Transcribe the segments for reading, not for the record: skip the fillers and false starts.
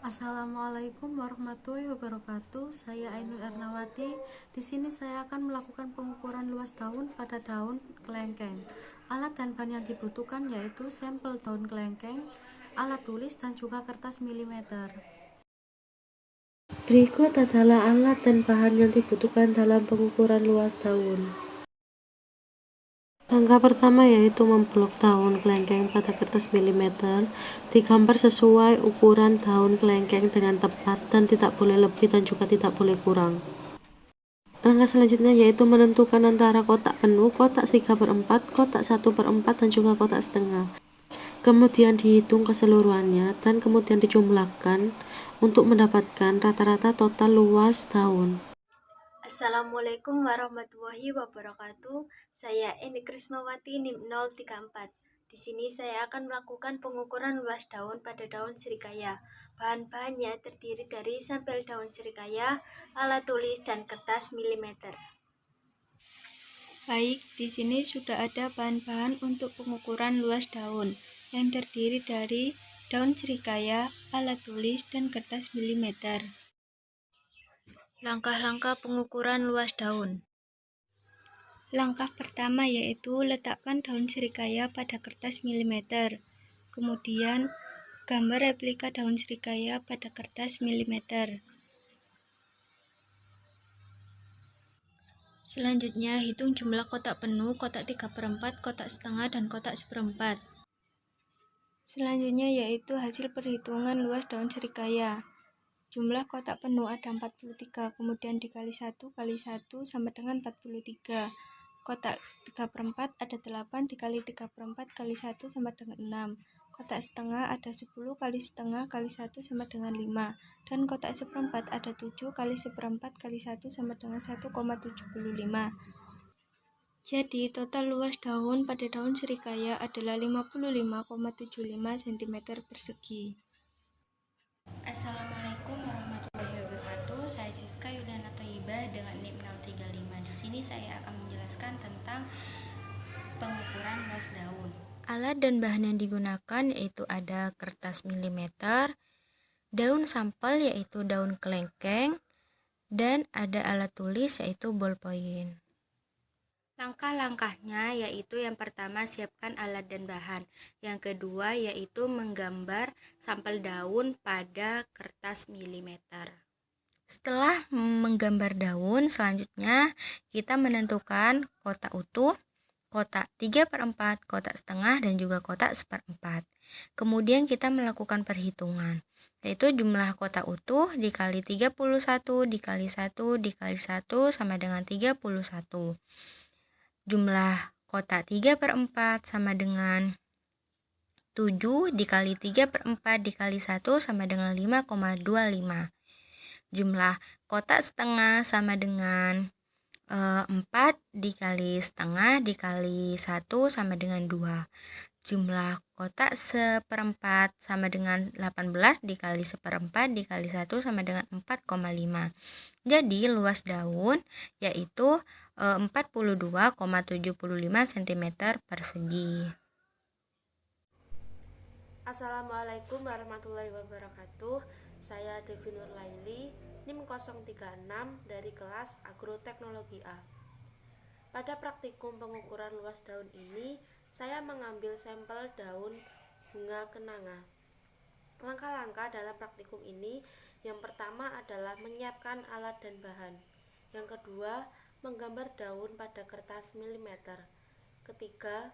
Assalamualaikum warahmatullahi wabarakatuh. Saya Ainul Ernawati. Di sini saya akan melakukan pengukuran luas daun pada daun kelengkeng. Alat dan bahan yang dibutuhkan yaitu sampel daun kelengkeng, alat tulis, dan juga kertas milimeter. Berikut adalah alat dan bahan yang dibutuhkan dalam pengukuran luas daun. Langkah pertama yaitu memblok daun kelengkeng pada kertas milimeter, digambar sesuai ukuran daun kelengkeng dengan tepat dan tidak boleh lebih dan juga tidak boleh kurang. Langkah selanjutnya yaitu menentukan antara kotak penuh, kotak 3/4, kotak 1/4, dan juga kotak setengah. Kemudian dihitung keseluruhannya dan kemudian dijumlahkan untuk mendapatkan rata-rata total luas daun. Assalamualaikum warahmatullahi wabarakatuh. Saya Eni Krismawati NIM 034. Di sini saya akan melakukan pengukuran luas daun pada daun srikaya. Bahan-bahannya terdiri dari sampel daun srikaya, alat tulis, dan kertas milimeter. Baik, di sini sudah ada bahan-bahan untuk pengukuran luas daun yang terdiri dari daun srikaya, alat tulis, dan kertas milimeter. Langkah-langkah pengukuran luas daun. Langkah pertama yaitu letakkan daun srikaya pada kertas milimeter. Kemudian, gambar replika daun srikaya pada kertas milimeter. Selanjutnya, hitung jumlah kotak penuh, kotak 3/4, kotak setengah, dan kotak 1/4. Selanjutnya yaitu hasil perhitungan luas daun srikaya. Jumlah kotak penuh ada 43, kemudian dikali 1 kali 1 sama dengan 43. Kotak 3/4 ada 8, dikali 3/4 kali 1 sama dengan 6. Kotak setengah ada 10 kali setengah kali 1 sama dengan 5. Dan kotak 1/4 ada 7 kali 1/4 kali 1 sama dengan 1,75. Jadi total luas daun pada daun srikaya adalah 55,75 cm persegi. Assalamualaikum warahmatullahi wabarakatuh. Saya Siska Yuliana Thoyibah dengan NIM 035. Di sini saya akan menjelaskan tentang pengukuran luas daun. Alat dan bahan yang digunakan yaitu ada kertas milimeter, daun sampel yaitu daun kelengkeng, dan ada alat tulis yaitu ballpoint. Langkah-langkahnya yaitu yang pertama siapkan alat dan bahan. Yang kedua yaitu menggambar sampel daun pada kertas milimeter. Setelah menggambar daun, selanjutnya kita menentukan kotak utuh, kotak 3/4, kotak setengah, dan juga kotak 1/4. Kemudian kita melakukan perhitungan, yaitu jumlah kotak utuh dikali 31 dikali 1 dikali 1 sama dengan 31. Jumlah kotak 3/4 sama dengan 7 dikali 3/4 dikali 1 sama dengan 5,25. Jumlah kotak setengah sama dengan 4 dikali setengah dikali 1 sama dengan 2. Jumlah kotak 1/4 sama dengan 18 dikali 1/4 dikali 1 sama dengan 4,5. Jadi luas daun yaitu 42,75 cm persegi. Assalamualaikum warahmatullahi wabarakatuh. Saya Devi Nurlaili, NIM 036 dari kelas Agroteknologi A. Pada praktikum pengukuran luas daun ini, saya mengambil sampel daun bunga kenanga. Langkah-langkah dalam praktikum ini, yang pertama adalah menyiapkan alat dan bahan. Yang kedua, menggambar daun pada kertas milimeter. Ketiga,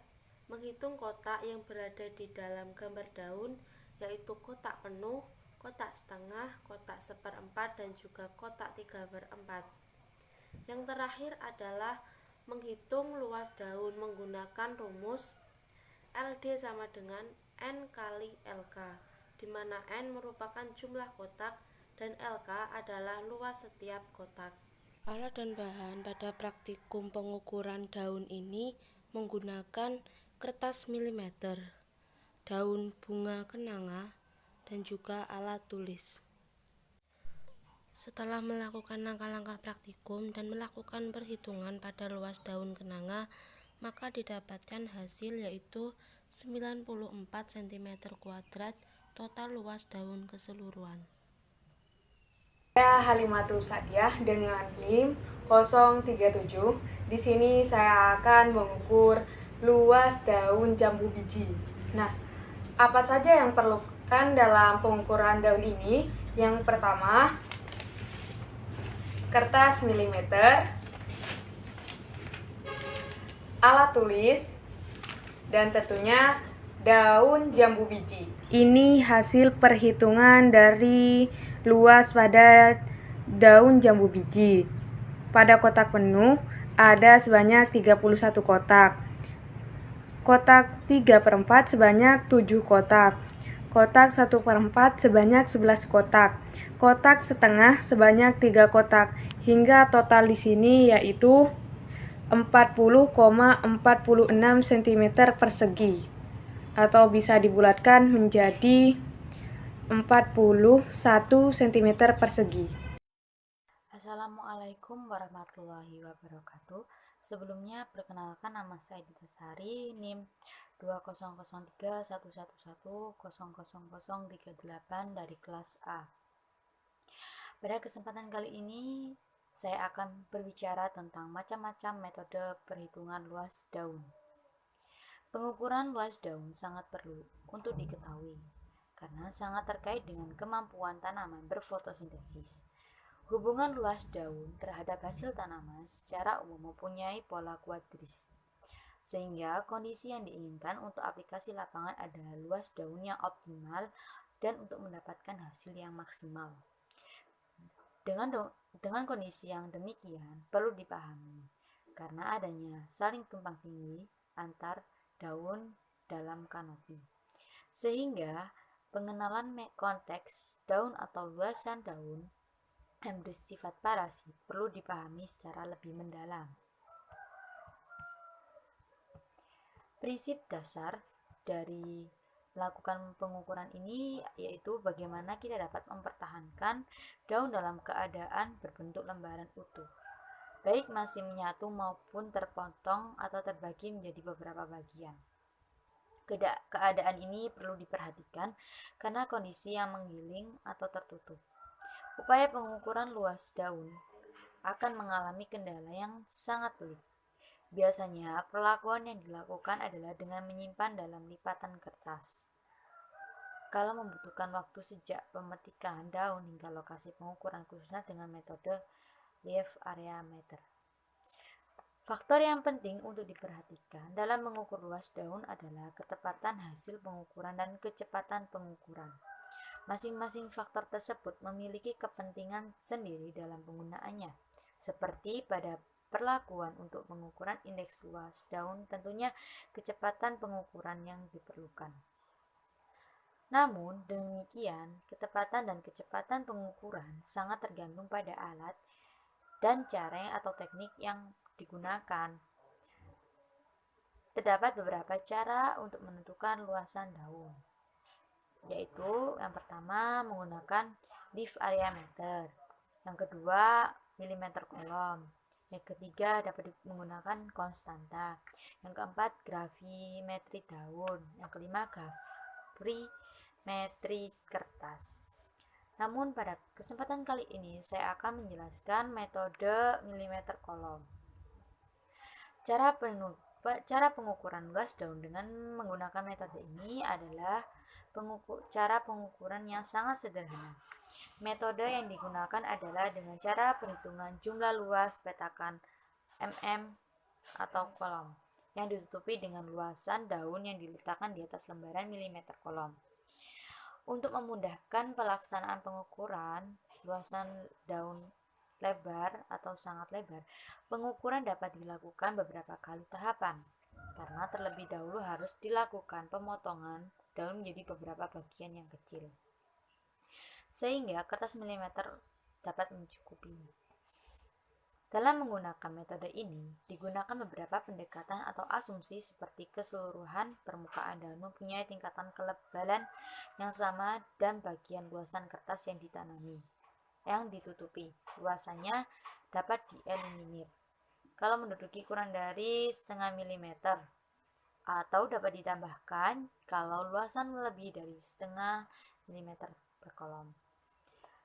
menghitung kotak yang berada di dalam gambar daun, yaitu kotak penuh, kotak setengah, kotak 1/4, dan juga kotak 3/4. Yang terakhir adalah menghitung luas daun menggunakan rumus LD sama dengan N kali LK, di mana N merupakan jumlah kotak dan LK adalah luas setiap kotak. Alat dan bahan pada praktikum pengukuran daun ini menggunakan kertas milimeter, daun bunga kenanga, dan juga alat tulis. Setelah melakukan langkah-langkah praktikum dan melakukan perhitungan pada luas daun kenanga, maka didapatkan hasil yaitu 94 cm² total luas daun keseluruhan. Saya Halimatul Sadiah dengan NIM 037. Di sini saya akan mengukur luas daun jambu biji. Nah, apa saja yang perlukan dalam pengukuran daun ini? Yang pertama, kertas milimeter, alat tulis, dan tentunya daun jambu biji. Ini hasil perhitungan dari luas pada daun jambu biji. Pada kotak penuh ada sebanyak 31 kotak. Kotak 3/4 sebanyak 7 kotak. Kotak 1/4 sebanyak 11 kotak. Kotak setengah sebanyak 3 kotak. Hingga total di sini yaitu 40,46 cm persegi, atau bisa dibulatkan menjadi 41 cm persegi. Assalamualaikum warahmatullahi wabarakatuh. Sebelumnya perkenalkan, nama saya Dita Sari, NIM 200311100038 dari kelas A. Pada kesempatan kali ini saya akan berbicara tentang macam-macam metode perhitungan luas daun. Pengukuran luas daun sangat perlu untuk diketahui karena sangat terkait dengan kemampuan tanaman berfotosintesis. Hubungan luas daun terhadap hasil tanaman secara umum mempunyai pola kuadris, sehingga kondisi yang diinginkan untuk aplikasi lapangan adalah luas daun yang optimal dan untuk mendapatkan hasil yang maksimal. Dengan kondisi yang demikian perlu dipahami karena adanya saling tumpang tindih antar daun dalam kanopi, sehingga pengenalan konteks daun atau luasan daun yang bersifat parasit perlu dipahami secara lebih mendalam. Prinsip dasar dari melakukan pengukuran ini yaitu bagaimana kita dapat mempertahankan daun dalam keadaan berbentuk lembaran utuh, baik masih menyatu maupun terpotong atau terbagi menjadi beberapa bagian. Keadaan ini perlu diperhatikan karena kondisi yang menggiling atau tertutup. Upaya pengukuran luas daun akan mengalami kendala yang sangat pelik. Biasanya perlakuan yang dilakukan adalah dengan menyimpan dalam lipatan kertas. Kalau membutuhkan waktu sejak pemetikan daun hingga lokasi pengukuran khususnya dengan metode leaf area meter. Faktor yang penting untuk diperhatikan dalam mengukur luas daun adalah ketepatan hasil pengukuran dan kecepatan pengukuran. Masing-masing faktor tersebut memiliki kepentingan sendiri dalam penggunaannya. Seperti pada perlakuan untuk pengukuran indeks luas daun, tentunya kecepatan pengukuran yang diperlukan. Namun demikian, ketepatan dan kecepatan pengukuran sangat tergantung pada alat dan cara atau teknik yang digunakan. Terdapat beberapa cara untuk menentukan luasan daun, yaitu yang pertama menggunakan leaf area meter, yang kedua milimeter kolom, yang ketiga dapat menggunakan konstanta, yang keempat gravimetri daun, yang kelima gravimetri kertas. Namun pada kesempatan kali ini saya akan menjelaskan metode milimeter kolom. Cara pengukuran luas daun dengan menggunakan metode ini adalah cara pengukuran yang sangat sederhana. Metode yang digunakan adalah dengan cara perhitungan jumlah luas petakan mm atau kolom yang ditutupi dengan luasan daun yang diletakkan di atas lembaran milimeter kolom. Untuk memudahkan pelaksanaan pengukuran luasan daun lebar atau sangat lebar, pengukuran dapat dilakukan beberapa kali tahapan, karena terlebih dahulu harus dilakukan pemotongan daun menjadi beberapa bagian yang kecil, sehingga kertas milimeter dapat mencukupinya. Dalam menggunakan metode ini, digunakan beberapa pendekatan atau asumsi seperti keseluruhan permukaan daun mempunyai tingkatan kelebalan yang sama dan bagian luasan kertas yang ditutupi luasannya dapat dieliminir kalau menduduki kurang dari setengah milimeter, atau dapat ditambahkan kalau luasan lebih dari setengah milimeter per kolom.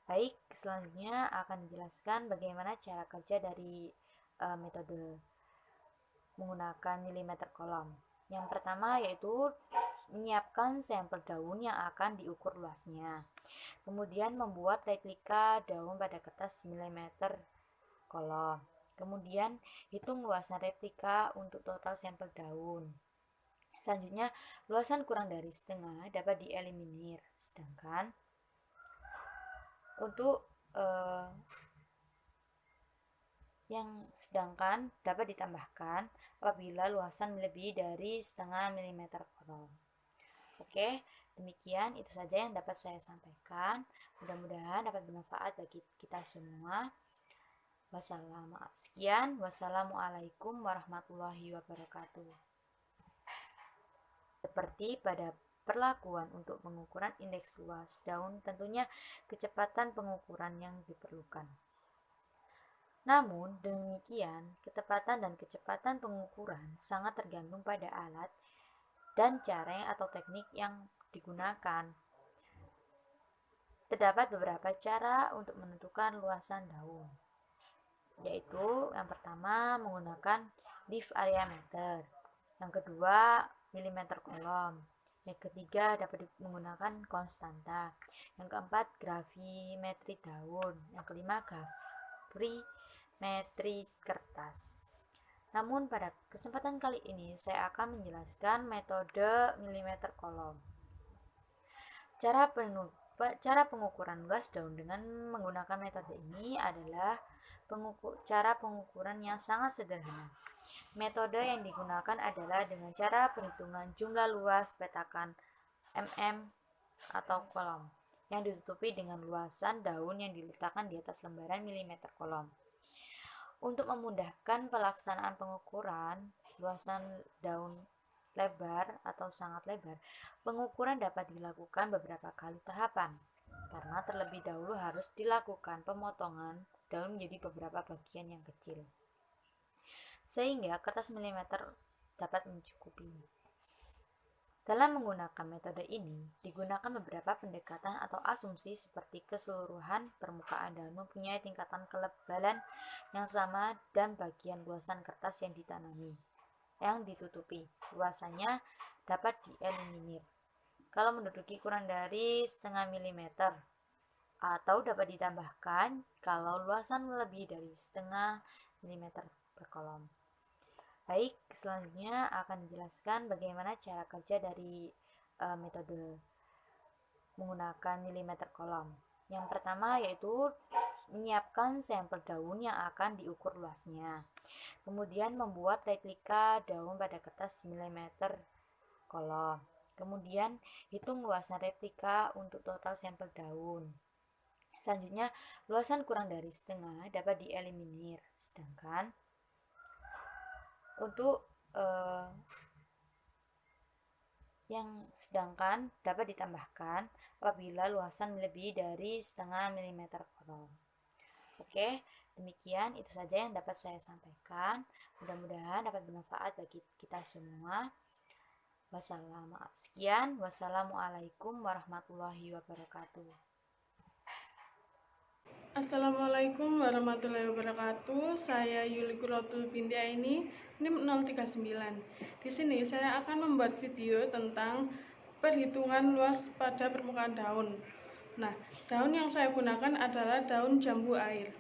Baik, selanjutnya akan dijelaskan bagaimana cara kerja dari metode menggunakan milimeter kolom. Yang pertama yaitu menyiapkan sampel daun yang akan diukur luasnya. Kemudian membuat replika daun pada kertas milimeter kolom. Kemudian hitung luasan replika untuk total sampel daun. Selanjutnya, luasan kurang dari setengah dapat dieliminir. Sedangkan untuk dapat ditambahkan apabila luasan lebih dari setengah milimeter kolom. Oke, demikian itu saja yang dapat saya sampaikan. Mudah-mudahan dapat bermanfaat bagi kita semua. Wassalamualaikum warahmatullahi wabarakatuh. Seperti pada perlakuan untuk pengukuran indeks luas daun, tentunya kecepatan pengukuran yang diperlukan. Namun demikian, ketepatan dan kecepatan pengukuran sangat tergantung pada alat dan cara atau teknik yang digunakan. Terdapat beberapa cara untuk menentukan luasan daun, yaitu yang pertama menggunakan leaf area meter, yang kedua milimeter kolom, yang ketiga dapat menggunakan konstanta, yang keempat gravimetri daun, yang kelima gravimetri kertas. Namun pada kesempatan kali ini saya akan menjelaskan metode milimeter kolom. Cara pengukuran luas daun dengan menggunakan metode ini adalah cara pengukuran yang sangat sederhana. Metode yang digunakan adalah dengan cara perhitungan jumlah luas petakan mm atau kolom yang ditutupi dengan luasan daun yang diletakkan di atas lembaran milimeter kolom. Untuk memudahkan pelaksanaan pengukuran luasan daun lebar atau sangat lebar, pengukuran dapat dilakukan beberapa kali tahapan, karena terlebih dahulu harus dilakukan pemotongan daun menjadi beberapa bagian yang kecil, sehingga kertas milimeter dapat mencukupinya. Dalam menggunakan metode ini, digunakan beberapa pendekatan atau asumsi seperti keseluruhan permukaan daun mempunyai tingkatan kelebalan yang sama dan bagian luasan kertas yang ditutupi luasannya dapat dieliminir kalau menduduki kurang dari setengah milimeter, atau dapat ditambahkan kalau luasan lebih dari setengah milimeter per kolom. Baik, selanjutnya akan dijelaskan bagaimana cara kerja dari metode menggunakan milimeter kolom. Yang pertama yaitu menyiapkan sampel daun yang akan diukur luasnya. Kemudian membuat replika daun pada kertas milimeter kolom. Kemudian hitung luasan replika untuk total sampel daun. Selanjutnya, luasan kurang dari setengah dapat dieliminir. Sedangkan untuk dapat ditambahkan apabila luasan lebih dari setengah milimeter kolom. Oke, demikian itu saja yang dapat saya sampaikan. Mudah-mudahan dapat bermanfaat bagi kita semua. Wassalamualaikum warahmatullahi wabarakatuh. Assalamualaikum warahmatullahi wabarakatuh. Saya Yuli Kurotul binti Aini, NIM 039. Di sini saya akan membuat video tentang perhitungan luas pada permukaan daun. Nah, daun yang saya gunakan adalah daun jambu air.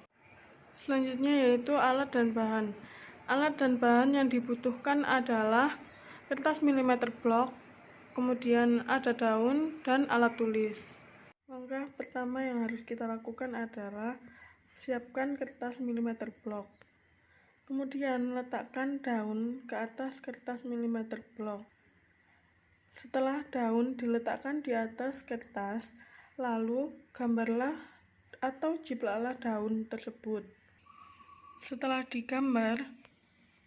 Selanjutnya yaitu alat dan bahan. Alat dan bahan yang dibutuhkan adalah kertas milimeter blok, kemudian ada daun dan alat tulis. Langkah pertama yang harus kita lakukan adalah siapkan kertas milimeter blok. Kemudian letakkan daun ke atas kertas milimeter blok. Setelah daun diletakkan di atas kertas, lalu gambarlah atau jiplaklah daun tersebut. Setelah digambar,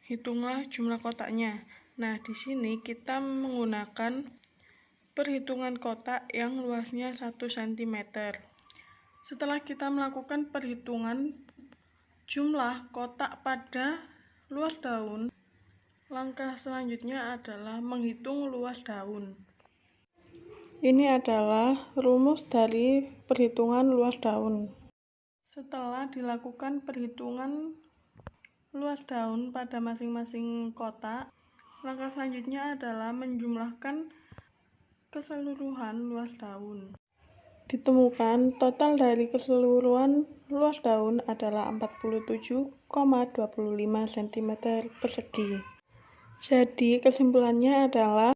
hitunglah jumlah kotaknya. Nah, di sini kita menggunakan perhitungan kotak yang luasnya 1 cm. Setelah kita melakukan perhitungan jumlah kotak pada luas daun, langkah selanjutnya adalah menghitung luas daun. Ini adalah rumus dari perhitungan luas daun. Setelah dilakukan perhitungan luas daun pada masing-masing kotak, langkah selanjutnya adalah menjumlahkan keseluruhan luas daun. Ditemukan total dari keseluruhan luas daun adalah 47,25 cm persegi. Jadi kesimpulannya adalah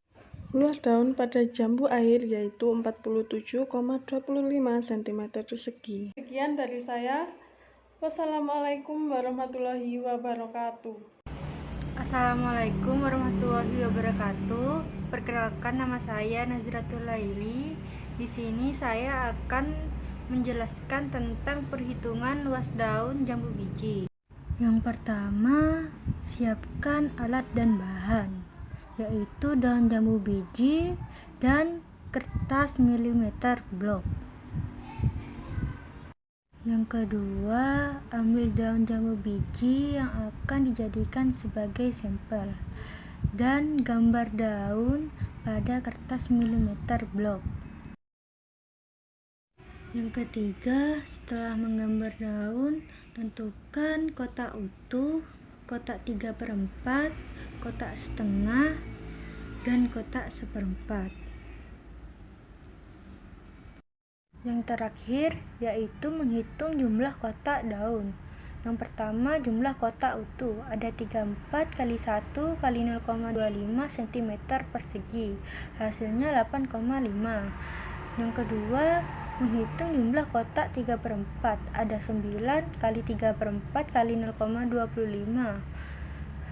luas daun pada jambu air yaitu 47,25 cm persegi. Sekian dari saya. Wassalamualaikum warahmatullahi wabarakatuh. Assalamualaikum warahmatullahi wabarakatuh. Perkenalkan, nama saya Nazratul Laili. Di sini saya akan menjelaskan tentang perhitungan luas daun jambu biji. Yang pertama, siapkan alat dan bahan, yaitu daun jambu biji dan kertas milimeter blok. Yang kedua, ambil daun jambu biji yang akan dijadikan sebagai sampel dan gambar daun pada kertas milimeter blok. Yang ketiga, setelah menggambar daun, tentukan kotak utuh, kotak 3/4, kotak setengah, dan kotak 1/4. Yang terakhir yaitu menghitung jumlah kotak daun. Yang pertama, jumlah kotak utuh ada 34 kali 1 kali 0,25 cm persegi, hasilnya 8,5. Yang kedua, menghitung jumlah kotak 3/4 ada 9 kali 3/4 kali 0,25,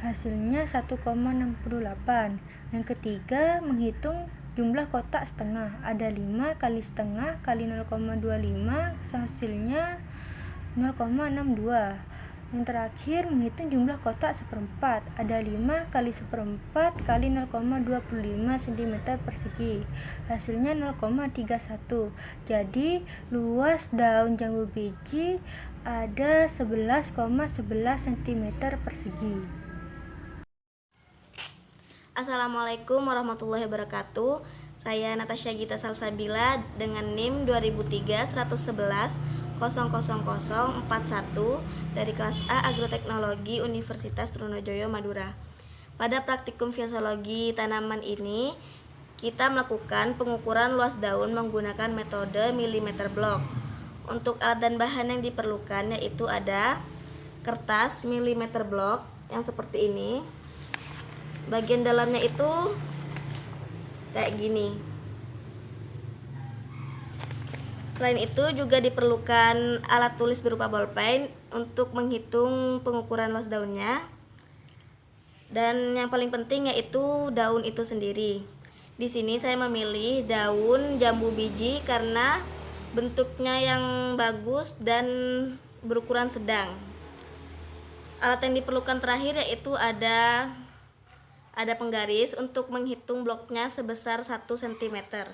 hasilnya 1,68. Yang ketiga, menghitung jumlah kotak setengah ada 5 kali setengah kali 0,25, hasilnya 0,62. Yang terakhir, menghitung jumlah kotak 1/4 ada 5 kali 1/4 kali 0,25 cm persegi, hasilnya 0,31. Jadi luas daun jambu biji ada 11,11 cm persegi. Assalamualaikum warahmatullahi wabarakatuh. Saya Natasha Gita Salsabila dengan NIM 2003-111-00041 dari kelas A Agroteknologi Universitas Trunojoyo Madura. Pada praktikum fisiologi tanaman ini, kita melakukan pengukuran luas daun menggunakan metode milimeter blok. Untuk alat dan bahan yang diperlukan yaitu ada kertas milimeter blok yang seperti ini. Bagian dalamnya itu kayak gini. Selain itu juga diperlukan alat tulis berupa bolpen untuk menghitung pengukuran luas daunnya. Dan yang paling penting yaitu daun itu sendiri. Di sini saya memilih daun jambu biji karena bentuknya yang bagus dan berukuran sedang. Alat yang diperlukan terakhir yaitu ada penggaris untuk menghitung bloknya sebesar 1 cm.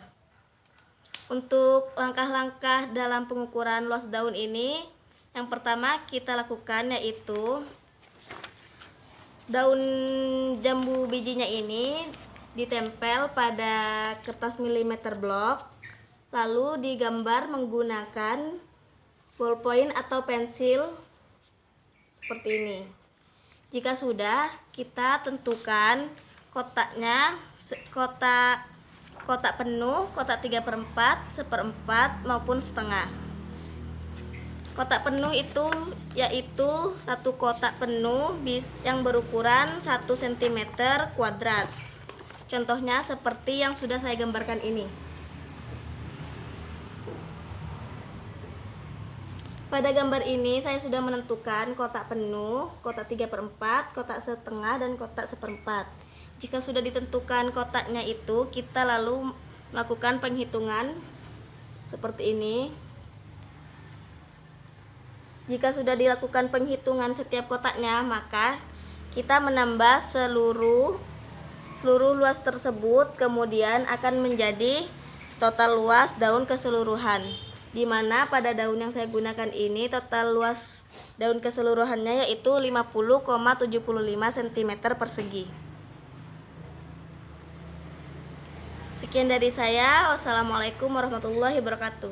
Untuk langkah-langkah dalam pengukuran luas daun ini, yang pertama kita lakukan yaitu daun jambu bijinya ini ditempel pada kertas milimeter blok, lalu digambar menggunakan ballpoint atau pensil seperti ini. Jika sudah, kita tentukan kotaknya, kotak penuh, kotak 3/4, 1/4 maupun setengah. Kotak penuh itu yaitu satu kotak penuh yang berukuran 1 cm kuadrat. Contohnya seperti yang sudah saya gambarkan ini. Pada gambar ini saya sudah menentukan kotak penuh, kotak 3/4, kotak setengah, dan kotak 1/4. Jika sudah ditentukan kotaknya itu, kita lalu melakukan penghitungan seperti ini. Jika sudah dilakukan penghitungan setiap kotaknya, maka kita menambah seluruh luas tersebut, kemudian akan menjadi total luas daun keseluruhan. Di mana pada daun yang saya gunakan ini total luas daun keseluruhannya yaitu 50,75 cm persegi. Sekian Sekian dari saya. Wassalamualaikum warahmatullahi wabarakatuh.